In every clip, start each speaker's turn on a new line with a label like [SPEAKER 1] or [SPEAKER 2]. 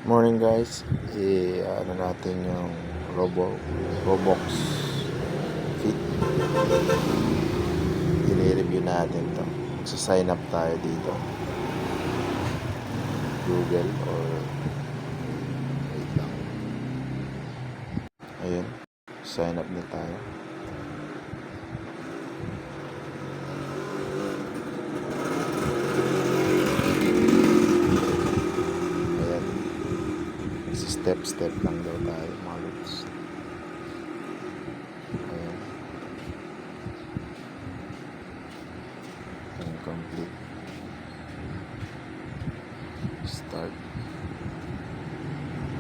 [SPEAKER 1] Morning guys, ano natin yung Roblox Fit. I-review natin to. Magsa-sign up tayo dito. Google or wait lang. Ayun, sign up na tayo. Step lang daw tayo mga lods. Ayan. And complete.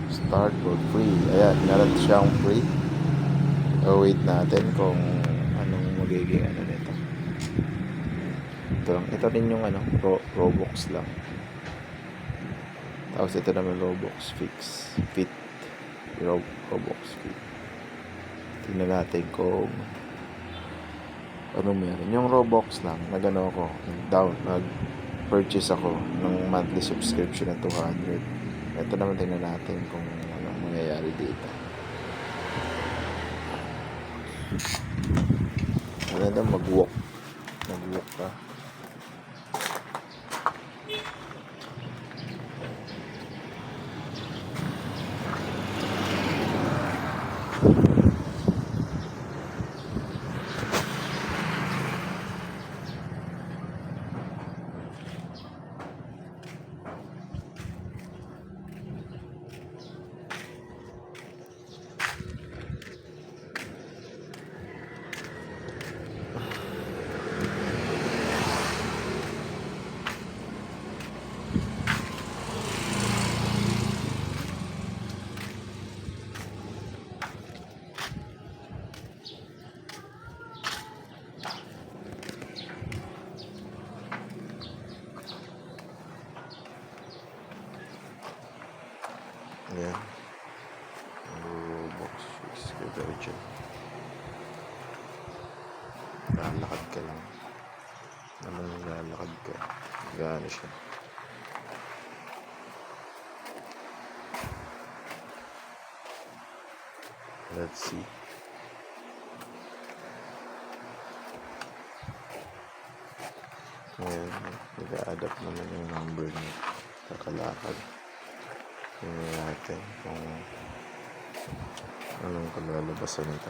[SPEAKER 1] Start for free. Ayan, nalat siyang free. Wait natin kung anong magiging ano nito. Ito rin yung Roblox lang. Tapos ito naman Roblox Fit. Roblox Fit. Tingnan natin kung ano meron. Yung Roblox lang, nag-ano ako, nag-purchase ako ng monthly subscription na 200. Ito naman tingnan natin kung anong mangyayari dito. Ano na mag-walk ka. Ayan. Roblox Fix. Lalakad ka lang. Lalakad ka. Gano'n siya. Let's see. Ayan. Nag-a-adapt naman yung number niya. Kakalakad. Tingnan natin kung anong kalalabasan nito.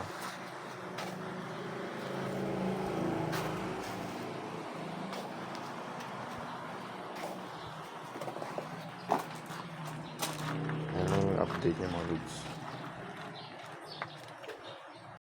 [SPEAKER 1] Anong update niya mga lods?